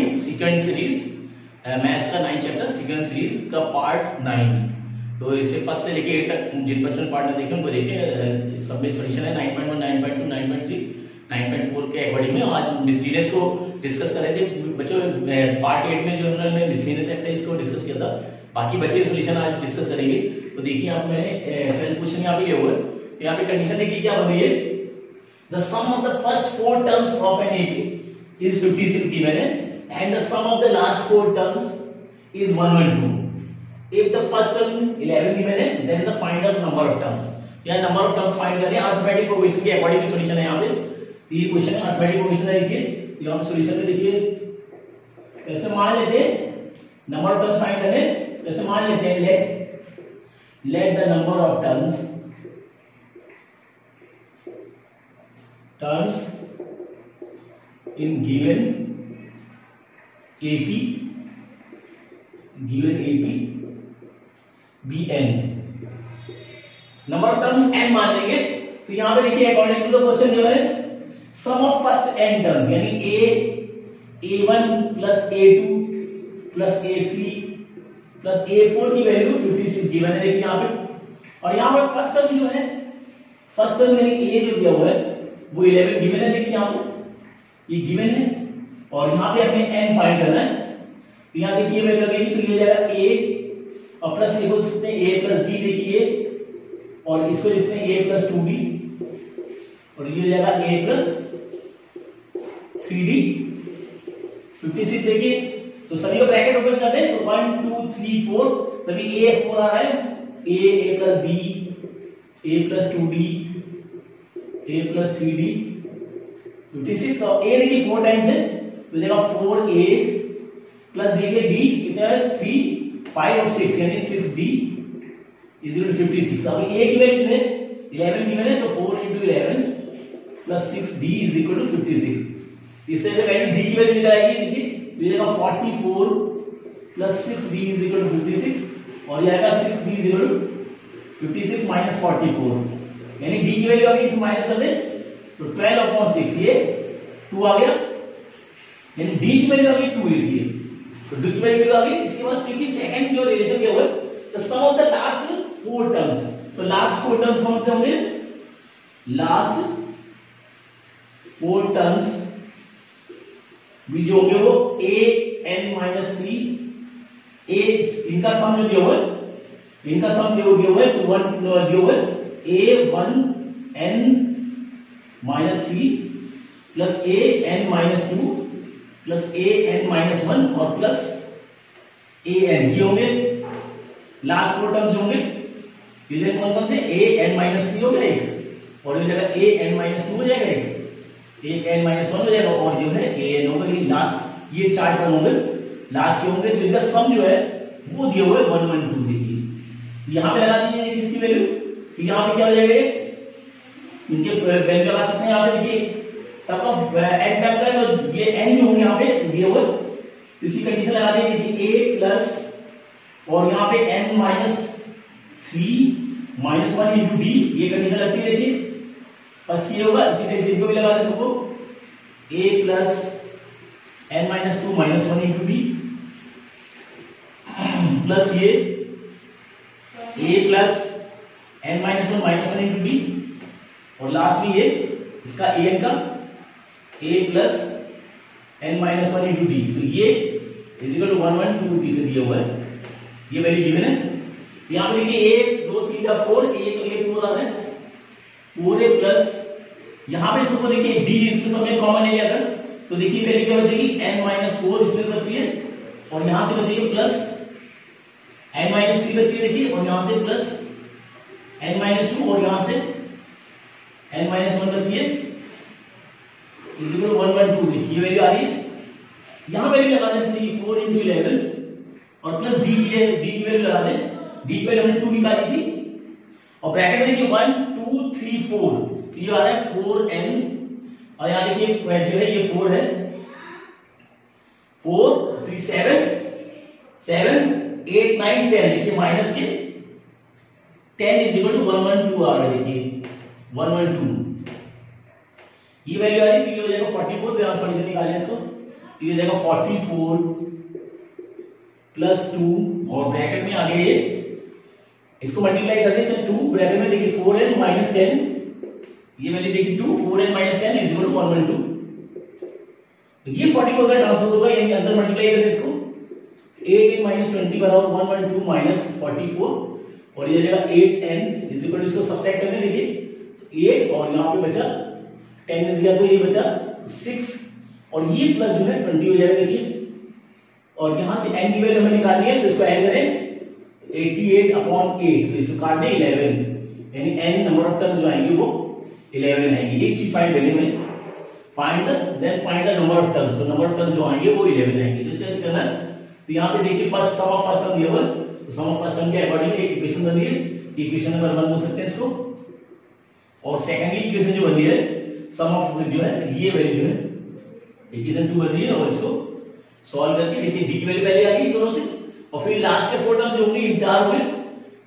Nine second series maths का 9 chapter second series का part 9। तो इसे फर्स्ट से लेके 8 तक जिन बच्चों ने पार्ट में देखे उनको देखे। सब में सॉल्यूशन है 9.1, 9.2, 9.3, 9.4 के अकॉर्डिंग में। आज मिसलीनियस को डिस्कस करेंगे बच्चों। पार्ट 8 में जो उन्होंने मिसलीनियस एक्सरसाइज को डिस्कस किया था, बाकी बचे सॉल्यूशन आज डिस्कस करेंगे। तो देखिए आप मैंने क्वेश्चन यहाँ पे लिया हुआ है, यहाँ पे कंडीशन देखिए क्या बन रही है। The sum of the first 4 terms of an AP is 56 given है and the sum of the last 4 terms is 112. If the first term 11 given है, then the find out number of terms. यहाँ number of terms find करने हैं arithmetic progression के according solution है यहाँ पे। तो ये क्वेश्चन है अर्थमेटिक प्रोग्रेशन है। देखिए तो यहाँ सॉल्यूशन में देखिए ऐसे मान लेते हैं नंबर ऑफ टर्म्स फाइंड करने, ऐसे मान लेते हैं let the number of terms in given AP be n। Number of terms n मान लेंगे। तो यहां पे देखिए अकॉर्डिंग टू द क्वेश्चन जो है सम ऑफ फर्स्ट n टर्म्स यानी a1 plus a2 plus a3 plus a4 की वैल्यू 56 गिवन है। देखिए यहां पे और यहां पे फर्स्ट टर्म जो है फर्स्ट टर्म यानी a जो दिया हुआ है वो 11 गिवन है। देखिए यहां पे ये गिवन है और यहाँ पे हमें n फाइंड करना है। तो यहाँ देखिए वैल्यू लगेगी तो ये हो जाएगा a और प्लस लिख सकते हैं a प्लस b देखिए और इसको लिखते हैं a प्लस 2b और ये हो जाएगा a प्लस 3d 56। देखिए तो सभी को ब्रैकेट ओपन कर दें तो 1 2 3 4 सभी a 4 आ रहा है a plus d a plus 2d a plus 3d 56। तो a देखिए 4 टाइम्स है तो देगा 4a प्लस देखिए d कितना है 3 5 और 6 यानी 6d इज इक्वल टू 56। अब a की वैल्यू है 11 गिवन है तो 4 into 11 plus 6d is equal to 56। इस तरह से वैल्यू d की वैल्यू निकालेंगे। देखिए तो देगा 44 plus 6d is equal to 56 और ये आएगा 6d is equal to 56 minus 44 यानी d की वैल्यू अगर इसे माइनस कर दे तो 12/6 ये 2 आ गया यानी d की वैल्यू आ गई 2 लिखिए तो d की वैल्यू आ गई। इसके बाद क्योंकि सेकंड जो रिलेशन दिया हुआ है the sum of the last 4 terms तो लास्ट 4 टर्म्स कौन से होंगे लास्ट 4 टर्म्स भी जो होंगे वो an-3 a इनका सम जो दिया हुआ है इनका सम जो दिया हुआ है तो 1 दिया हुआ है a1n-3 plus an-2 plus an-1 और प्लस an ये होंगे लास्ट 4 टर्म्स होंगे। ये कौन कौन से an-3 हो गया एक और ये जगह an-2 हो जाएगा एक an-1 हो जाएगा और जो है an होगा। ये लास्ट ये 4 टर्म होंगे लास्ट के होंगे तो इनका सम जो है वो दिया हुआ है 112। देखिए यहां पे लगा दीजिए इसकी वैल्यू तो यहां पे क्या हो जाएगा इनके वैल्यू लगा सकते हैं। यहां पे देखिए सबका n टर्म का तो ये n जो होंगे यहाँ पे दिए हुए इसी कंडीशन लगा देंगे a प्लस और यहाँ पे n-3 - 1 into d ये कंडीशन लगती है। देखिए बस ये होगा इसी तरह से इनको भी लगा दे सबको a plus n-2 - 1 into d plus ये a plus n-1 - 1 into d और लास्ट में ये इसका an का a plus n-1 into d तो ये इज इक्वल टू 112 दिया हुआ है ये वैल्यू गिवन है। यहां पे देखिए 1 2 3 4 4 4 आ रहा है 4a प्लस यहां पे इसको देखिए d इसके समय कॉमन है अगर तो देखिए वैल्यू क्या बचेगी n-4 इसमें बच रही है और यहां से बचेगी प्लस n-3 बच रही है। देखिए और यहां से प्लस n-2 और यहां से n-1 बच रही है इज इक्वल टू 112। देखिए वैल्यू आ रही है यहां वैल्यू लगा दें 4 into 11 और प्लस d की वैल्यू लगा दें d की वैल्यू हमने 2 निकाली थी और ब्रैकेट में देखिए 1 2 3 4 ये आ रहा है 4n और यहां देखिए जो है ये 4 है 4 3 7 8 9 10 देखिए माइनस के 10 इज इक्वल टू 112 आ रहा है। देखिए 112 ये वैल्यू आ रही है तो ये हो जाएगा 44 तो यहां सॉल्यूशन निकालें इसको तो ये जाएगा 44 प्लस 2 और ब्रैकेट में आगे ये इसको मल्टीप्लाई करते हैं 2 ब्रैकेट में देखिए 4n माइनस 10, ये वैल्यू देखिए 2 4n minus 10 is equal to 112। तो ये 44 का ट्रांसपोज होगा, यानी अंदर मल्टीप्लाई करते इसको 8n माइनस 20 बराबर 112 माइनस 44 और ये जाएगा 8n इज इक्वल टू, इसको सब्ट्रैक्ट करने देखिए 8 और यहाँ पे बचा 10 इज गया तो ये बचा 6 और ये प्लस जो है 20 हो जाएगा देखिए, और यहां से n की वैल्यू हमें निकालनी है तो इसको ऐड करें 88/8 तो इसको काट दें 11, यानी n नंबर ऑफ टर्म्स जो आएंगे वो 11 आएंगी। एक चीज फाइंड करनी है, find the number of terms, तो नंबर ऑफ टर्म्स जो आएंगे वो 11 आएंगे। तो इस तरह से करना है। तो यहाँ पे देखिए first sum of first term दिया हुआ है, तो सम ऑफ फर्स्ट टर्म के अकॉर्डिंग एक इक्वेशन बन रही है, इक्वेशन नंबर 1 बोल सकते हैं इसको, और सेकेंडली इक्वेशन जो बन रही है सम ऑफ जो है ये वैल्यू जो है इक्वेशन 2 बन रही है, और इसको सॉल्व करके देखिए डी की वैल्यू पहले आ गई दोनों से, और फिर लास्ट के 4 टर्म्स जो होंगे इन 4 होंगे,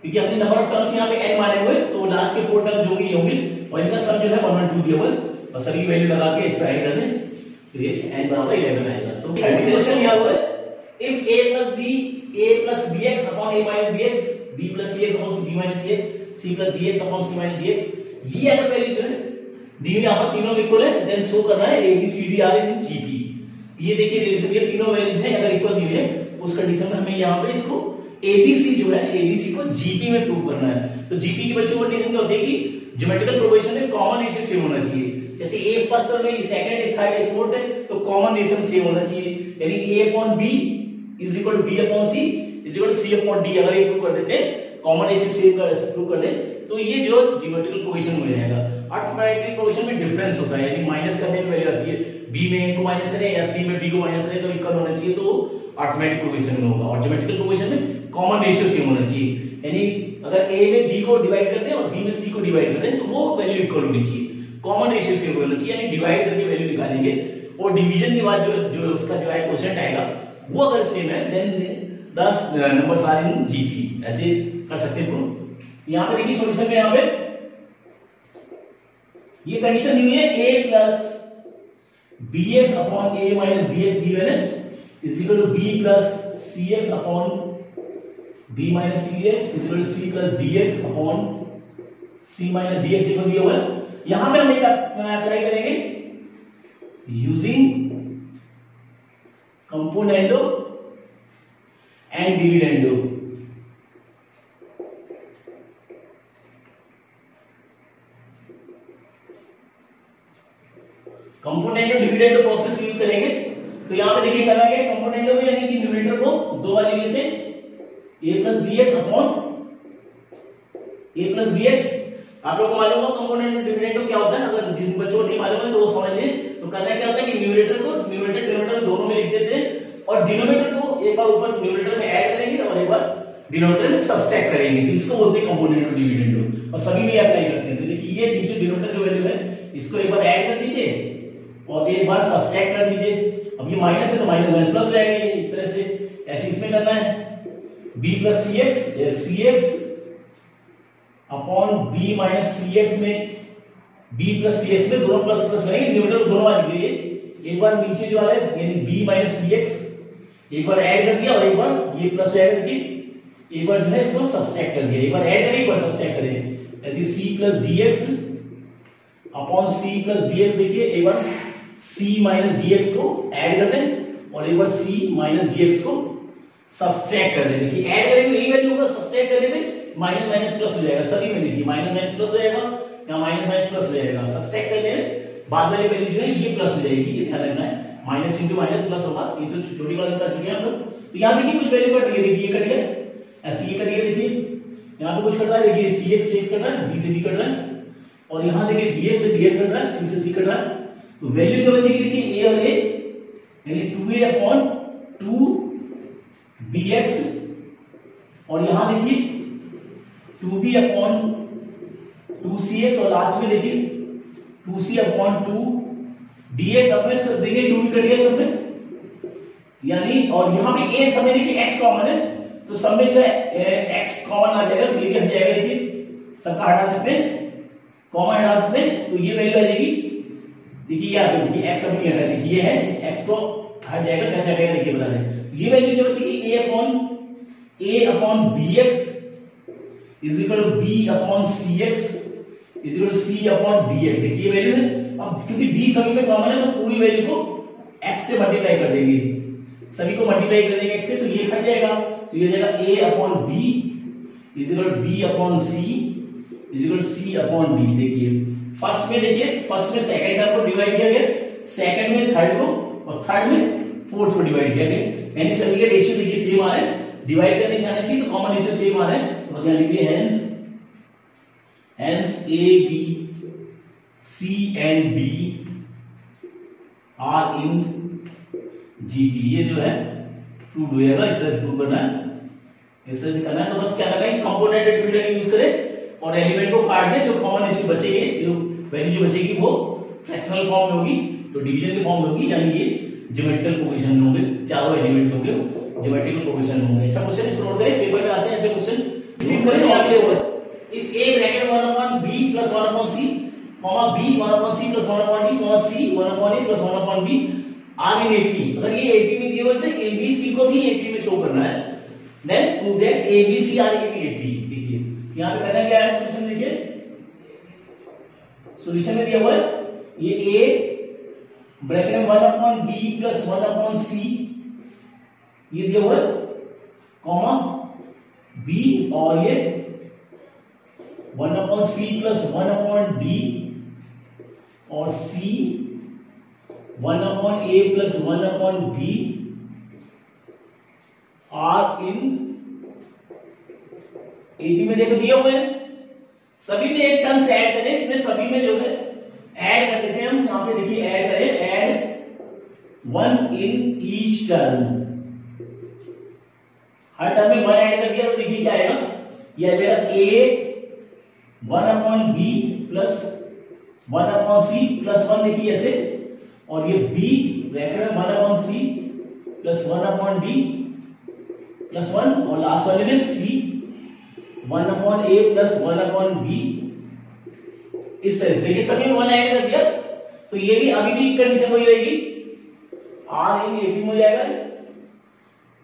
क्योंकि अपने नंबर ऑफ टर्म्स यहाँ पे n माने हुए तो लास्ट के 4 टर्म्स जो होंगे ये होंगे, और इनका सम जो है 112 दिया हुआ है, और सभी वैल्यू लगा के इसको ऐड कर दें तो ये n बराबर 11 आएगा। तो क्वेश्चन यहाँ हुआ है if a plus bx upon a minus bx, b plus cx upon b minus cx, c plus dx upon c minus dx, ये अगर वैल्यू जो है दी यहाँ पर तीनों इक्वल है, देन शो करना है a b c d r in gp। ये देखिए रिलेशन ये तीनों वैल्यूज हैं अगर इक्वल दी है उस कंडीशन में हमें यहाँ पे इसको abc जो है abc को gp में प्रूव करना है। तो gp की बच्चों कंडीशन क्या होती है कि ज्योमेट्रिकल प्रोग्रेशन में कॉमन रेशियो सेम होना चाहिए, जैसे a फर्स्ट टर्म में सेकंड है थर्ड है फोर्थ है तो कॉमन रेशियो सेम होना चाहिए, यानी a upon b is equal to b upon c is equal to c upon d। अगर ये प्रूव कर देते हैं कॉमन रेशियो सेम प्रूव कर दे तो ये जो ज्योमेट्रिकल प्रोग्रेशन हो जाएगा। अर्थमेटिक प्रोग्रेशन में डिफरेंस होता है, यानी माइनस करने में वैल्यू आती है, b में a को माइनस करें या c में b को माइनस करें तो इक्वल होना चाहिए, तो अर्थमेटिक प्रोग्रेशन में होगा। और ज्योमेट्रिकल प्रोग्रेशन में कॉमन रेशियो सेम होना चाहिए, यानी अगर a में b को डिवाइड कर दें और b में c को डिवाइड कर दें तो वो वैल्यू इक्वल होनी चाहिए, कॉमन रेशियो सेम होना चाहिए, यानी डिवाइड करके वैल्यू निकालेंगे और डिवीजन के बाद जो उसका जो है क्वोशिएंट आएगा वो अगर सेम है then 10 numbers are in GP, ऐसे कर सकते हैं प्रूव। यहां पे देखिए सॉल्यूशन में यहां पे ये कंडीशन दी हुई है a plus bx upon a minus bx given है is equal to b plus cx upon b minus cx is equal to c plus dx upon c minus dx equal दिया हुआ है। यहां पे हम एक अप्लाई करेंगे using componendo and dividendo. Componendo dividendo process use करेंगे। तो यहां पे देखिए करना क्या है, कंपोनेंडो में यानी कि न्यूमरेटर को दो बार लिख लेते हैं a plus bx upon a plus bx। आप लोगों को मालूम हो कंपोनेंडो डिविडेंडो क्या होता है, अगर जिन बच्चों को नहीं मालूम है तो वो समझ लें। तो करना क्या होता है कि न्यूमरेटर को न्यूमरेटर डिनोमिनेटर दोनों में लिख देते हैं और डिनोमिनेटर को एक बार ऊपर न्यूमरेटर में ऐड करेंगे और एक बार डिनोमिनेटर में सब्सट्रैक्ट करेंगे, तो इसको बोलते हैं कंपोनेंडो डिविडेंडो, और सभी में अप्लाई करते हैं। तो देखिए ये नीचे डिनोमिनेटर जो वैल्यू है इसको एक बार ऐड कर दीजिए और एक बार सब्सट्रैक्ट कर दीजिए। अब ये माइनस है तो माइनस माइनस प्लस हो जाएगा, इस तरह से ऐसे इसमें करना है b plus cx upon b minus cx में b प्लस cx में दोनों प्लस प्लस करेंगे, न्यूमरेटर दोनों वाले के लिए एक बार नीचे जो वाला है यानी b माइनस cx एक बार ऐड कर दिया और एक बार ये प्लस हो जाएगा, देखिए एक बार जो है इसको सब्सट्रैक्ट कर दिया, एक बार ऐड करें एक बार सब्सट्रैक्ट करें, ऐसे c plus dx upon c plus dx। देखिए एक बार c माइनस dx को ऐड कर दें और एक बार c माइनस dx को सब्सट्रैक्ट कर दें। देखिए ऐड करेंगे ये वैल्यू होगा, सब्सट्रैक्ट करेंगे माइनस माइनस प्लस हो जाएगा, सभी में देखिए माइनस माइनस प्लस हो जाएगा या माइनस माइनस प्लस हो जाएगा, सब्सट्रैक्ट कर दें बाद वाली वैल्यू जो है ये प्लस हो जाएगी, ये ध्यान रखना है, माइनस इंटू माइनस प्लस होगा। ये तो छोटी बात कर चुके हैं हम लोग। तो यहाँ देखिए कुछ वैल्यू कट रही है, देखिए ये कट गया, ऐसे ये कट गया, देखिए यहाँ पे कुछ कट रहा है, देखिए cx से कट रहा है, b से b कट रहा है, और यहाँ देखिए dx से dx कट रहा है, c से c कट रहा है। तो वैल्यू क्या बचेगी देखिए a और a यानी 2a अपॉन 2bx, और यहाँ देखिए 2b अपॉन 2cx, और लास्ट में देखिए 2c अपॉन 2dx। अपने सब देखिए 2 भी कट गया सब में, यानी और यहाँ पे a सब में देखिए x कॉमन है तो सब में जो है x कॉमन आ जाएगा, तो ये हट जाएगा, देखिए सबका हटा सकते हैं, कॉमन हटा सकते हैं, तो ये वैल्यू आ जाएगी। देखिए यहाँ पे देखिए x अभी नहीं हटा, देखिए ये है x को हट जाएगा, कैसे हटेगा देखिए बता रहे हैं। ये वैल्यू क्या बचेगी, a upon bx is equal to b upon cx is equal to c upon dx। देखिए वैल्यू है, अब क्योंकि d सभी में कॉमन है तो पूरी वैल्यू को x से मल्टीप्लाई कर देंगे, सभी को मल्टीप्लाई कर देंगे x से, तो ये हट जाएगा, तो ये हो जाएगा a upon b is equal to b upon c is equal to c upon d। देखिए फर्स्ट में, देखिए फर्स्ट में सेकंड टर्म को डिवाइड किया गया, सेकंड में थर्ड को, और थर्ड में फोर्थ को डिवाइड किया गया, यानी सभी के रेशियो देखिए सेम आ रहे हैं, डिवाइड करने से आना चाहिए तो कॉमन रेशियो सेम आ रहे हैं, तो बस यहां लिख दिए hence a b c and d are in GP। ये जो है प्रूव हो जाएगा, इस तरह से प्रूव करना है, इस तरह से करना है। तो बस क्या करना है, कंपोनेंट डिविजन यूज करें और एलिमेंट को काट दें, जो कॉमन रेशियो बचेगी, जो वैल्यू जो बचेगी वो फ्रैक्शनल फॉर्म में होगी, तो डिवीजन के फॉर्म में होगी, यानी ये ज्योमेट्रिकल प्रोग्रेशन में होंगे, चारों एलिमेंट होंगे ज्योमेट्रिकल प्रोग्रेशन में होंगे। अच्छा क्वेश्चन इसको नोट करें, पेपर में आते हैं ऐसे question. If a bracket 1 upon b plus 1 upon c, b 1 upon c plus 1 upon d, c 1 upon a plus 1 upon b are in 80, अगर ये 80 में दिए हुए थे, एबीसी को भी 80 में शो करना है, then prove that ABC are in 80। देखिए यहां पे कहना क्या है सॉल्यूशन, देखिए सॉल्यूशन में दिया हुआ है ये a ब्रैकेट में 1 upon b plus 1 upon c ये दिया हुआ है, कॉमा b और ये 1 upon c plus 1 upon d और c 1 upon a plus 1 upon b are in 80 में देखो दिए हुए हैं, सभी में एक टर्म से ऐड करें, इसमें सभी में जो है ऐड कर देते हैं हम, यहां पे देखिए ऐड करें, ऐड 1 इन ईच टर्म, हर टर्म में 1 ऐड कर दिया तो देखिए क्या आएगा, ये आ जाएगा a 1 upon b plus 1 upon c plus 1, देखिए ऐसे, और ये b ब्रैकेट में 1 upon c plus 1 upon d plus 1, और लास्ट वाले में c 1 upon a plus 1 upon b, इस तरह से देखिए सभी में 1 ऐड कर दिया, तो ये भी अभी भी कंडीशन वही रहेगी, r इन 80 में हो जाएगा,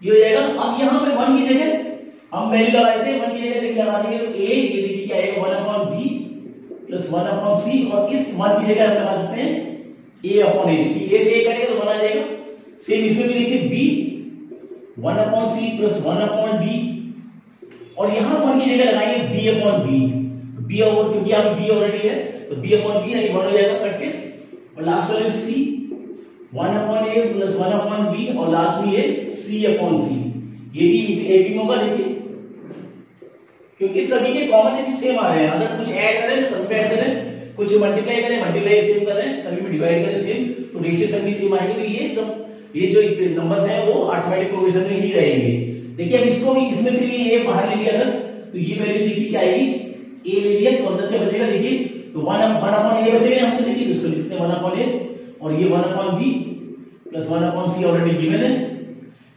ये हो जाएगा। अब यहां पे 1 की जगह हम वैल्यू लगा देते हैं, 1 की जगह देखिए लगा देंगे तो a, ये देखिए क्या आएगा 1 upon b plus 1 upon c, और इस 1 की जगह हम लगा सकते हैं a अपॉन a, देखिए a से a करेंगे तो 1 आ जाएगा, सेम इसमें भी देखिए b 1 upon c plus 1 upon d, और यहां 1 की जगह लगाएंगे b अपॉन b और, क्योंकि यहां b ऑलरेडी है तो b अपॉन b यानी 1 हो जाएगा कट के, और लास्ट वाले में c 1 upon a plus 1 upon b, और लास्ट में ये c अपॉन c, ये भी a भी होगा देखिए, क्योंकि सभी के कॉमन रेशियो सेम आ रहे हैं, अगर कुछ ऐड करें सब पे ऐड करें, कुछ मल्टीप्लाई करें मल्टीप्लाई सेम करें, सभी में डिवाइड करें सेम, तो रेशियो सभी सेम आएंगे, तो ये सब ये जो नंबर्स हैं वो अरिथमेटिक प्रोग्रेशन में ही रहेंगे। देखिए अब इसको भी, इसमें से भी a बाहर ले लिया अगर, तो ये वैल्यू देखिए क्या आएगी, a ले लिया तो अंदर क्या बचेगा, देखिए तो 1 upon a बचेगा यहां से, देखिए इसको लिखते हैं 1 upon a, और ये 1 upon b plus 1 upon c already given है,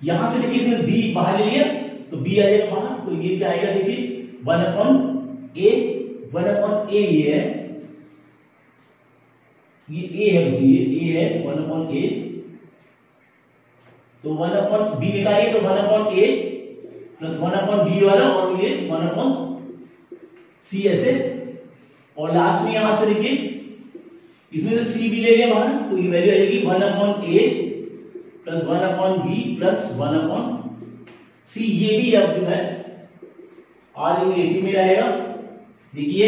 यहां से देखिए इसमें b बाहर ले लिया तो b आ जाएगा बाहर, तो ये क्या आएगा देखिए 1 upon a ये है, ये a है बच्चे, ये a है 1 upon a, तो 1 upon b निकालिए तो 1 upon a plus 1 upon b वाला, और ये 1 upon c ऐसे, और लास्ट में यहां से देखिए इसमें से c भी ले लिया बाहर, तो ये वैल्यू आएगी 1 upon a plus 1 upon b plus 1 upon c, ये भी अब जो है r इन 80 में रहेगा। देखिए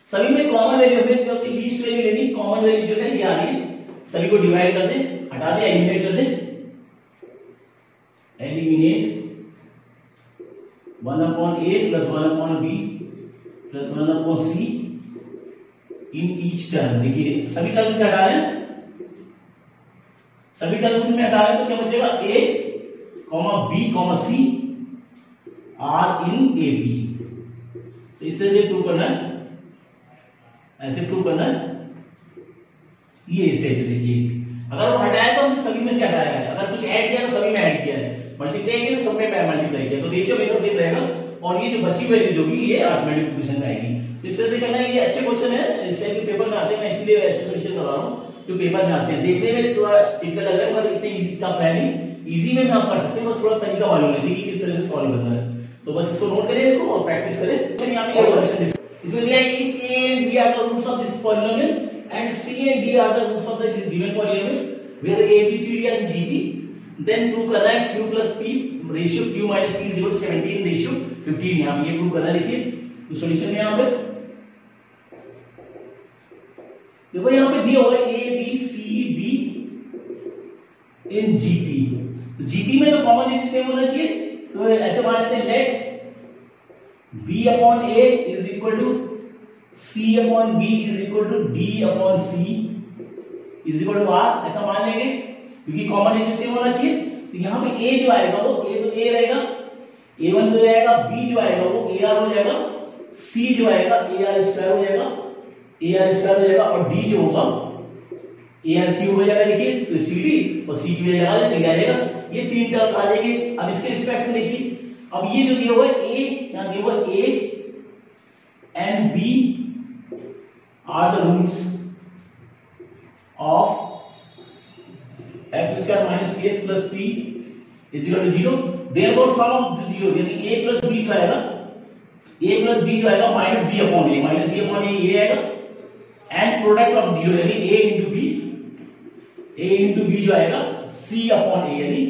सभी में कॉमन वैल्यू है, क्योंकि लीस्ट वैल्यू लेनी, कॉमन वैल्यू जो है ये आ रही है, सभी को डिवाइड कर दे, हटा दे, एलिमिनेट कर दे, eliminate 1 upon a plus 1 upon b plus 1 upon c in each term. देखिए सभी टर्म से हटा रहे हैं, सभी टर्म से में हटा रहे हैं तो क्या बचेगा, a b c are in A B, तो इस तरह से प्रूव करना है, ऐसे प्रूव करना है, ये इस तरह से देखिए, अगर वो हटाया तो हमने सभी में से हटाया है, अगर कुछ ऐड किया तो सभी में ऐड किया है, मल्टीप्लाई किया तो सब में मल्टीप्लाई किया, तो रेशियो हमेशा सेम रहेगा, और ये जो बची वैल्यू जो भी ये अरिथमेटिक प्रोग्रेशन आएगी। इस तरह से करना है, ये अच्छे क्वेश्चन है, इससे पेपर में आते हैं, मैं इसलिए ऐसे सॉल्यूशन करवा रहा हूँ, जो पेपर में आते हैं। देखने में थोड़ा टिपिकल लग रहा है पर इतने इजी टफ है नहीं, इजी में आप कर सकते हैं, बस थोड़ा तरीका मालूम होना चाहिए कि किस तरह से सॉल्व करना है। तो बस इसको नोट करें इसको और प्रैक्टिस करें। तो यहाँ पे ये सॉल्यूशन इसमें दिया है a and b are the roots of this polynomial and c and d are the roots of the given polynomial where a b c d are gp, then prove करना है q plus p ratio q minus p is equal to 17 ratio 15। यहाँ पे ये prove करना है। देखिए तो solution में यहाँ पे देखो यहाँ पे दिया हुआ है a b c d in gp, तो gp में तो कॉमन रेशियो सेम होना चाहिए, तो ऐसे मान लेते हैं late b upon a is equal to c upon b is equal to d upon c is equal to r, ऐसा मान लेंगे क्योंकि कॉमन रेशियो सेम होना चाहिए। तो यहाँ पे a जो आएगा वो a तो a रहेगा, a1 जो आएगा, b जो आएगा वो ar हो जाएगा, c जो आएगा ar स्क्वायर हो जाएगा, ar स्क्वायर हो जाएगा और d जो होगा ar क्यूब हो जाएगा। देखिए तो cd और c की लगा देते हैं, जाएगा ये तीन टर्म आ जाएंगे। अब इसके रिस्पेक्ट में देखिए, अब ये जो दिया हुआ है a, यहाँ दिया हुआ a and b are the roots of x square minus cx plus p is equal to 0, therefore sum of the zeros यानी a plus b जो आएगा, a plus b जो आएगा माइनस b अपॉन a ये आएगा and product of zero यानी a into b जो आएगा c अपॉन a यानी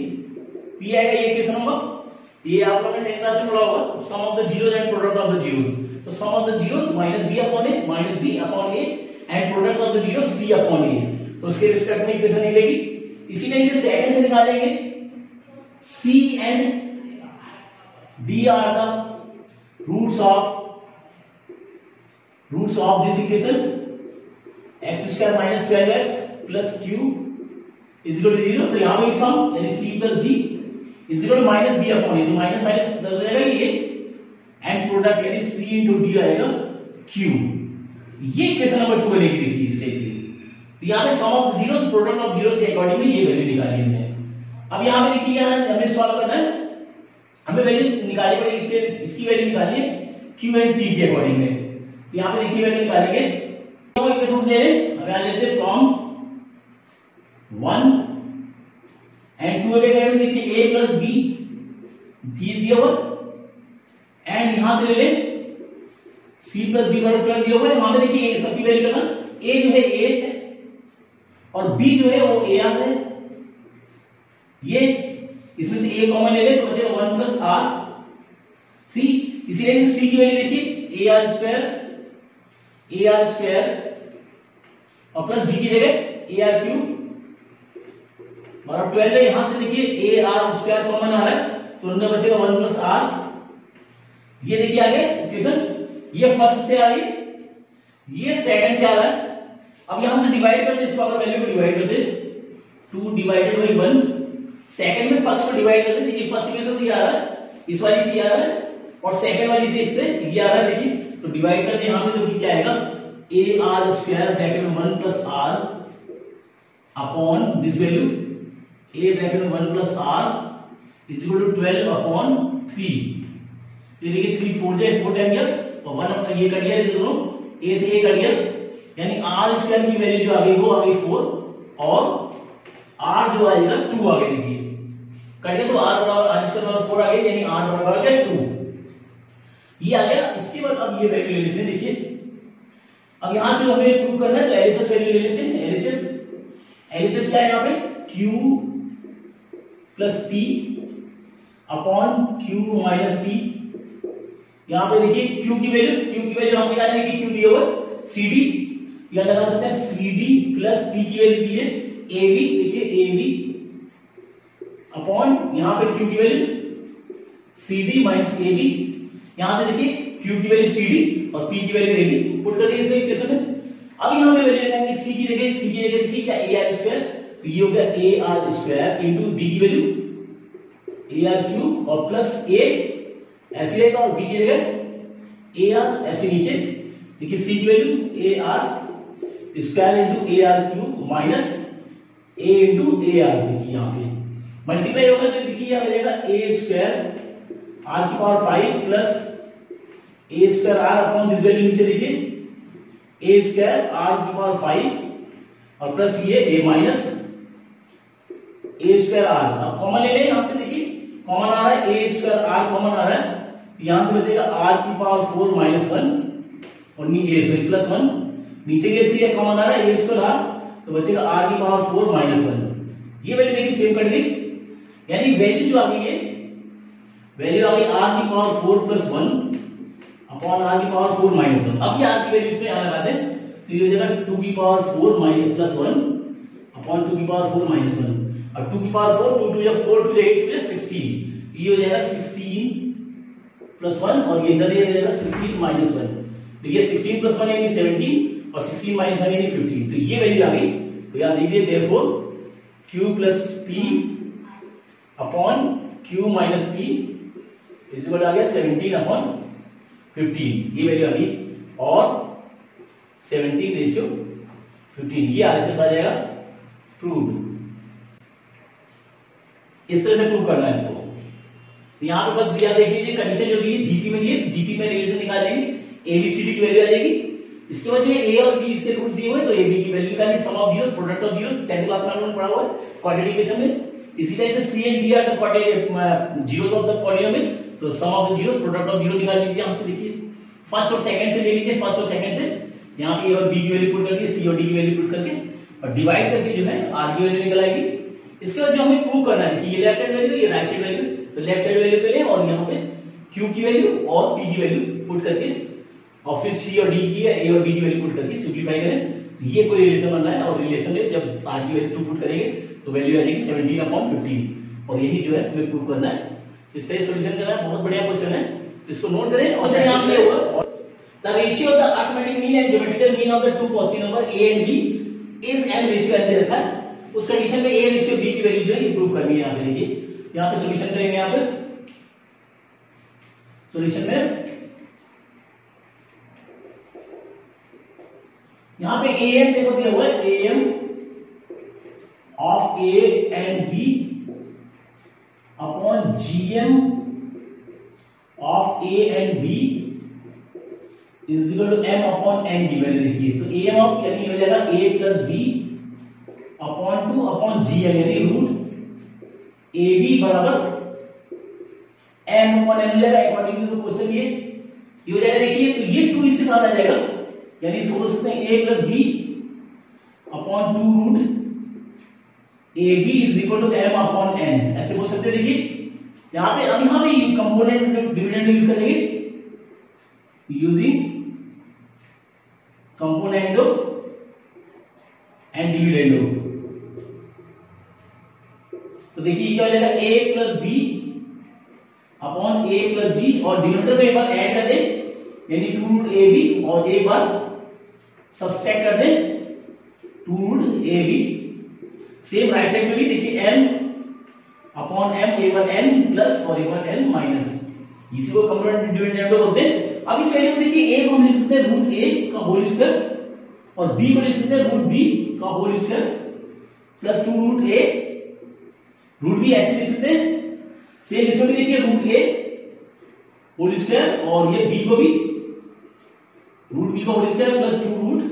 p आएगा। ये इक्वेशन होगा, ये आप लोगों ने 10th क्लास में पढ़ा होगा, sum of the zeros and product of the zeros. तो sum of the zeros minus b upon a and product of the zeros c upon a, तो उसके रिस्पेक्ट में इक्वेशन निकलेगी। इसी तरह से सेकंड से निकालेंगे c and d are the roots of this equation x square minus 12x plus q is equal to 0। तो यहां पे सम यानी c plus d is equal to minus b upon a, तो माइनस माइनस 10 हो जाएगा ये and product यानी c into d आएगा q। ये इक्वेशन नंबर 2 बनेगी। देखिए इस टाइप से, तो यहां पे sum of zeros product of zeros के अकॉर्डिंगली ये वैल्यू निकाली हमने। अब यहां पे देखिए हमें सॉल्व करना है, हमें वैल्यू निकालनी पड़ेगी, इसकी वैल्यू निकालनी है q एंड p के अकॉर्डिंग में। यहां पे देखिए वैल्यू निकालेंगे, दो इक्वेशंस ले लें, हमें आ लेते हैं फ्रॉम 1 एंड 2 के अकॉर्डिंग देखिए a प्लस b दिया हुआ एंड यहां से ले लें c प्लस d बराबर 12 दिया हुआ है। वहां पे देखिए a सबकी वैल्यू करना, a जो है a है और b जो है वो ar है, ये इसमें से a कॉमन ले ले तो बचेगा 1 प्लस r c। इसीलिए c की वैल्यू देखिए ar स्क्वायर और प्लस d की जगह ar क्यूब बराबर 12 है। यहां से देखिए ar स्क्वायर कॉमन आ रहा है तो उनमें बचेगा 1 प्लस r। ये देखिए आगे इक्वेशन, ये फर्स्ट से आ रही, ये सेकंड से आ रहा है। अब यहां से डिवाइड करते इसको, अगर वैल्यू को डिवाइड करते 2 डिवाइडेड बाय 1, सेकंड में फर्स्ट को डिवाइड करते, देखिए फर्स्ट इक्वेशन से आ रहा है, इस वाली से आ रहा है और सेकंड वाली से इससे ये आ रहा है। देखिए तो डिवाइड करते यहां पे तो क्या आएगा ar स्क्वायर ब्रैकेट में 1 plus r upon this value a bracket में 1 plus r is equal to 12 upon 3। ये देखिए 3 4 जाए 4 टाइम गया और 1 अपना ये कट गया, ये दोनों a से a कट गया यानी r स्क्वायर की वैल्यू जो आ गई वो आ गई 4 और r जो आएगा 2 आ गई। देखिए कट गया तो r बराबर r स्क्वायर बराबर 4 आ गई यानी r बराबर आ गया 2, ये आ गया। इसके बाद अब ये वैल्यू ले लेते हैं। देखिए अब यहां जो हमें प्रूव करना है तो एलएचएस वैल्यू ले लेते हैं। एलएचएस क्या है यहाँ पे q plus p upon q minus p। यहां पे देखिए q की वैल्यू यहां से निकालने की, q दिया हुआ cd, यहां लगा सकते हैं cd प्लस p की वैल्यू दी है ab, देखिए ab अपॉन यहां पे q की वैल्यू cd माइनस ab, यहां से देखिए q की वैल्यू cd और p की वैल्यू ab, पुट कर दिए इसमें इक्वेशन में। अब यहां पे वैल्यू लगाएंगे c की जगह देखिए क्या ar स्क्वायर, तो ये हो गया ar स्क्वायर इनटू d की वैल्यू ar क्यूब और प्लस a ऐसे रहेगा और b की जगह ar ऐसे नीचे, देखिए c की value ar square into ar cube minus a into ar। देखिए यहां पे मल्टीप्लाई होगा तो देखिए यहां आ जाएगा a स्क्वायर r की power 5 plus a square r upon this value नीचे देखिए a स्क्वायर r की पावर 5 और प्लस ये a minus A square R. अब कॉमन ले लें यहां से, देखिए कॉमन आ रहा है ए स्क्वायर आर कॉमन आ रहा है, तो यहां से बचेगा आर की पावर 4 माइनस 1 और नीचे प्लस 1, नीचे कैसे है कॉमन आ रहा है ए स्क्वायर आर, तो बचेगा आर की पावर 4 माइनस 1। ये वैल्यू देखिए सेव कर ली, यानी वैल्यू जो आ गई है, वैल्यू आ गई आर की पावर 4 प्लस 1 अपॉन आर की पावर 4 माइनस 1। अब ये आर की वैल्यू इसमें यहां लगा दें, तो ये हो जाएगा 2 की पावर 4 माइनस प्लस 1 अपॉन 2 की पावर 4 माइनस 1, और 2 की पावर 4, 2 2 या 4 2 8 2 16, ये हो जाएगा 16 प्लस 1 और ये इधर ये हो जाएगा 16 माइनस 1, तो ये 16 प्लस 1 यानी 17 और 16 माइनस 1 यानी 15, तो ये वैल्यू आ गई। तो याद दीजिए therefore q plus p upon q minus p is equal आ गया 17 अपॉन 15, ये वैल्यू आ गई, और 17 रेशियो 15, ये आरएचएस आ जाएगा प्रूव्ड। इस तरह से प्रूव करना है इसको। तो यहां पे बस दिया, देख लीजिए कंडीशन जो दी है जीपी में दी है, जीपी में रिलेशन निकाल लेंगे, एबीसीडी की वैल्यू आ जाएगी। इसके बाद जो ए और बी इसके रूट्स दिए हुए, तो ए बी की वैल्यू निकालनी, sum of zeros, product of zeros, 10th class में आपने पढ़ा हुआ है क्वाड्रेटिक इक्वेशन में। इसी तरह से c and d are the zeros of the polynomial, तो sum of the zeros, product of zero निकाल लीजिए। यहां से देखिए फर्स्ट और सेकंड से ले लीजिए, फर्स्ट और सेकंड से यहाँ पे ए और बी की वैल्यू पुट करके, सी और डी की वैल्यू पुट करके और डिवाइड करके जो है आर की वैल्यू निकल आएगी। इसके बाद जो हमें प्रूव करना है कि ये लेफ्ट साइड वैल्यू, ये राइट साइड वैल्यू, तो लेफ्ट साइड वैल्यू पे लें और यहाँ पे Q की वैल्यू और P की वैल्यू पुट करके और फिर C और D की है A और B की वैल्यू पुट करके सिंप्लीफाई करें, तो ये कोई रिलेशन बन रहा है, और रिलेशन में जब R की वैल्यू पुट करेंगे तो वैल्यू आ जाएगी 17 अपॉन 15, और यही जो है हमें प्रूव करना है। इस तरह सोल्यूशन करना है, बहुत बढ़िया क्वेश्चन है, इसको नोट करें। और यहाँ पे होगा the ratio of the arithmetic mean and geometrical mean of the two positive number A and B is n ratio n दे रखा है, उस कंडीशन में A रेशियो B की वैल्यू जो है प्रूव करनी है। यहाँ पे देखिए, यहाँ पे सॉल्यूशन करेंगे, यहाँ पे सॉल्यूशन में यहाँ पे am देखो दिया हुआ है, am of A and B upon gm of A and B is equal to m upon n की वैल्यू देखिए, तो am ऑफ यानी हो जाएगा A plus B upon 2 upon gm यानी रूट AB बराबर m अपॉन n हो जाएगा अकॉर्डिंग टू क्वेश्चन। ये हो जाएगा देखिए, तो ये 2 इसके साथ आ जाएगा, यानी इसको बोल सकते हैं a plus b upon 2 root AB is equal to m upon n, ऐसे बोल सकते हैं। देखिए यहाँ पे, अब यहाँ पे कंपोनेंट डिविडेंड यूज करेंगे, यूजिंग कंपोनेंडो एंड डिविडेंडो, तो देखिए क्या हो जाएगा a plus b upon a plus b, और डिनोमिनेटर में एक बार ऐड कर दें यानी 2 रूट ab, और एक बार सब्सट्रैक्ट कर दें 2 root ab। Same right side में भी देखिए m अपॉन m, एक बार n प्लस और एक बार n माइनस, इसी को कंपोनेंट डिविडेंड बोलते हैं। अब इस वैल्यू में देखिए a को हम लिख सकते हैं रूट a का होल स्क्वायर और b को लिख सकते हैं रूट b का whole square plus 2 root a, root b ऐसे लिख सकते हैं। सेम इसमें भी देखिए रूट a होल स्क्वायर और ये b को भी रूट b का whole square plus 2 root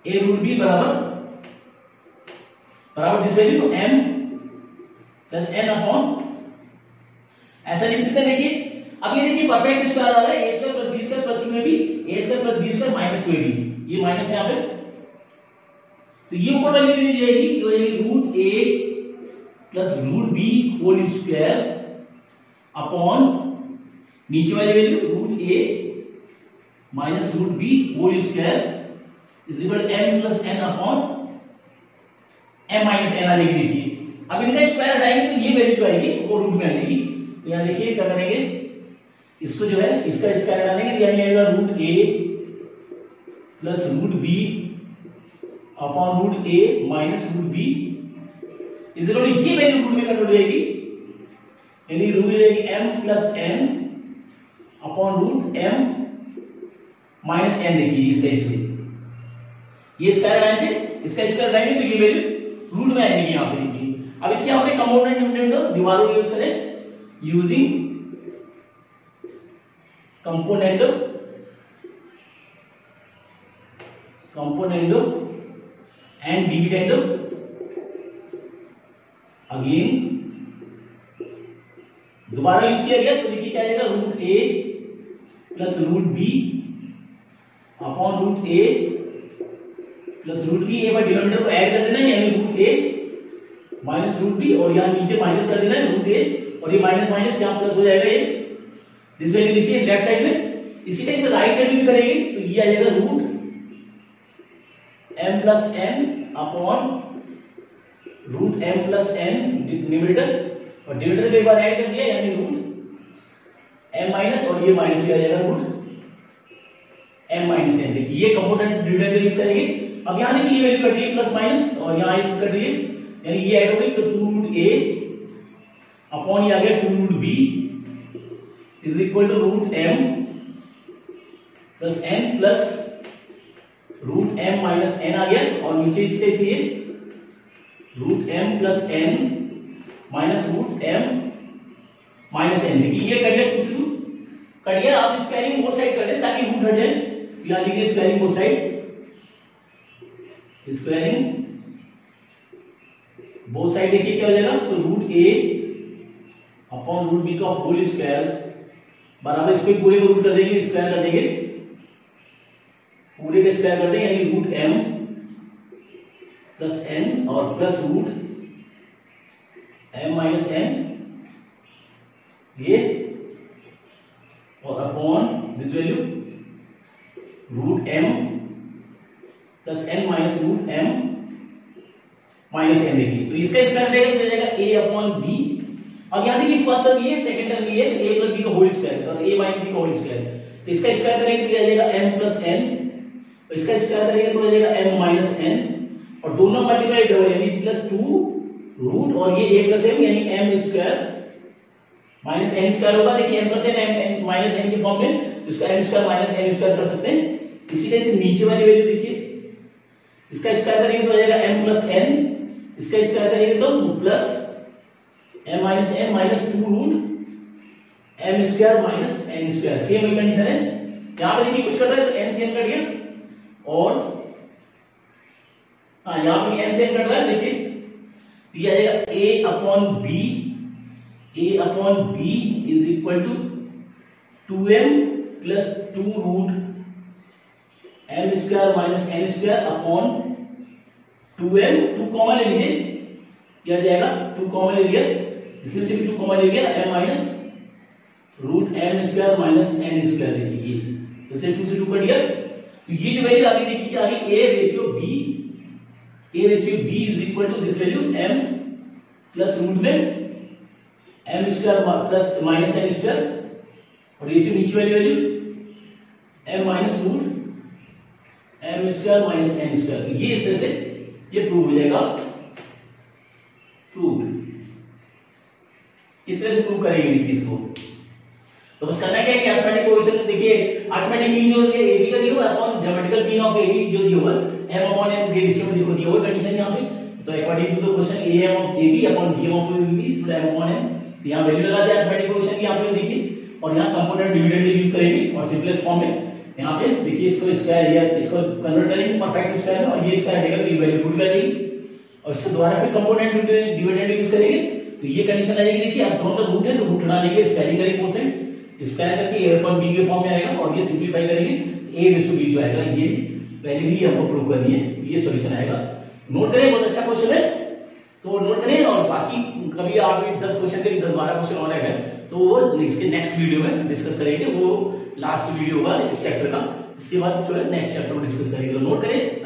a root b बराबर दिस वैल्यू को m प्लस n अपॉन, ऐसा लिख सकते हैं। देखिए अब ये देखिए परफेक्ट स्क्वायर आ रहा है, a square plus b square plus 2 में भी a square plus b square minus 2ab, ये माइनस है यहाँ पे, तो ये ऊपर वाली वैल्यू जाएगी, तो ये root a plus root b whole square upon नीचे वाली value root a minus root b whole square is equal m plus n upon m minus n आ जाएगी। देखिए अब इनका स्क्वायर हटाएंगे तो ये वैल्यू जो आएगी वो रूट में आ जाएगी, तो यहां देखिए क्या करेंगे, इसको जो है इसका स्क्वायर हटाएंगे तो यहां आएगा root a plus root b upon root a minus root b is equal to ये वैल्यू रूट में कन्वर्ट हो जाएगी, यानी रूट हो जाएगी m plus n upon root m minus n। देखिए इस टाइप से ये स्क्वायर आने से इसका स्क्वायर लाएंगे तो ये वैल्यू रूट में आएगी यहाँ पे। देखिए अब इसके यहाँ पे कंपोनेंट डिविडेंड दीवारों यूज करें, using component and dividend again दोबारा यूज किया गया, तो देखिए क्या आ जाएगा, root a plus root b upon root a plus root b. एक बार डिनोमिनेटर को ऐड कर देना, यानी root a minus root b, और यहां नीचे माइनस कर देना है रूट ए, और ये माइनस माइनस यहां प्लस हो जाएगा, ये दिस वैल्यू देखिए लेफ्ट साइड में। इसी टाइप से राइट साइड में भी करेंगे, तो ये आ जाएगा root m plus n upon root m plus n numerator, और डिनोमिनेटर को एक बार ऐड कर दिया, यानी रूट m माइनस, और ये माइनस आ जाएगा रूट m माइनस n। देखिए ये कंपोनेंट डिनोमिनेटर यूज करेंगे। अब यहां देखिए ये वैल्यू कट रही है प्लस माइनस, और यहां इस कट रही है, यानी ये ऐड हो गई, तो 2 रूट a अपॉन ये आ गया 2 root b is equal to root m plus n plus root m minus n आ गया, और नीचे इस टाइप से ये root m plus n minus root m minus n। देखिए ये कर लिया, टू कट गया। आप स्क्वायरिंग बोथ साइड कर दें ताकि रूट हट जाए। यहां देखिए squaring both side, squaring both side देखिए क्या हो जाएगा, तो root a upon root b का होल स्क्वायर बराबर, इसको पूरे को रूट कर देंगे, स्क्वायर कर देंगे, पूरे का स्क्वायर कर देंगे, यानी रूट m प्लस n और plus root m minus n, ये और upon this value root m plus n minus root m minus n। देखिए तो इसका स्क्वायर देगा तो जाएगा a अपॉन b। अब यहां देखिए फर्स्ट टर्म ये, सेकंड टर्म ये, तो a प्लस b का होल स्क्वायर और a माइनस b का होल स्क्वायर, तो इसका स्क्वायर करेंगे तो आ जाएगा m प्लस n, तो इसका स्क्वायर करेंगे तो आ जाएगा m माइनस n, और दोनों मल्टीप्लाई डबल यानी प्लस 2 रूट और ये a प्लस m, यानी m square minus n square होगा। देखिए m plus n minus n के फॉर्म में, इसका m square minus n square कर सकते हैं। इसी तरह से नीचे वाली वैल्यू देखिए, इसका स्क्वायर करेंगे तो आ जाएगा m प्लस n, इसका स्क्वायर करेंगे तो plus m minus n minus 2 root m square minus n square. Same वही कंडीशन है, यहां पे देखिए कुछ कर रहा है तो n से n कट गया, और हाँ यहां पे n से n कट रहा है। देखिए ये आ जाएगा a upon b, a upon b is equal to 2m plus 2 root m square minus n square upon 2m, 2 common ले लीजिए, क्या जाएगा 2 कॉमन ले लिया, इसमें से भी 2 कॉमन ले लिया, m minus root m square minus n square ले लीजिए, तो से 2 से 2 कट गया। तो ये जो वैल्यू आ गई देखिए क्या आ गई, a ratio b is equal to this value m plus root में m square plus minus n square, और रेशियो नीचे वाली value m minus root m square minus n square. तो ये इस तरह से ये प्रूव हो जाएगा, प्रूव इस तरह से प्रूव करेंगे देखिए इसको। तो बस करना क्या है कि अरिथमेटिक कोएफिशिएंट देखिए, अरिथमेटिक मीन जो दिया ab का दिया हुआ upon geometrical mean of ab जो दिया हुआ m अपॉन n के रेशियो में देखो दिया हुआ कंडीशन यहां पे, तो according to the question am of ab upon gm of ab is m upon n, तो यहां वैल्यू लगा दिया अरिथमेटिक कोएफिशिएंट की, यहां पे देखिए, और यहां कंपोनेंट डिविडेंड यूज करेंगे, और सिंपलेस्ट फॉर्म में यहां पे देखिए इसको स्क्वायर या इसको कन्वर्ट करेंगे परफेक्ट स्क्वायर में, और ये स्क्वायर आएगा तो ये वैल्यू पुट कर देंगे, और इसको दोबारा फिर कंपोनेंट डिविडेंड यूज करेंगे, तो ये कंडीशन आ जाएगी। देखिए अब दोनों का रूट है तो रूट हटा देंगे, स्क्वायरिंग करेंगे कोसेंट, स्क्वायर करके a अपॉन b के फॉर्म में आएगा, और ये सिंपलीफाई करेंगे a रेशियो b जो आएगा, ये वैल्यू भी हमको प्रूव करनी है, ये सॉल्यूशन आएगा। नोट करें, बहुत अच्छा क्वेश्चन है, तो नोट करें, और बाकी कभी आप 10 क्वेश्चन के 10-12 क्वेश्चन और है तो वो नेक्स्ट वीडियो में डिस्कस करेंगे, वो लास्ट वीडियो होगा इस चैप्टर का, इसके बाद जो है नेक्स्ट चैप्टर में डिस्कस करेंगे, तो नोट करें।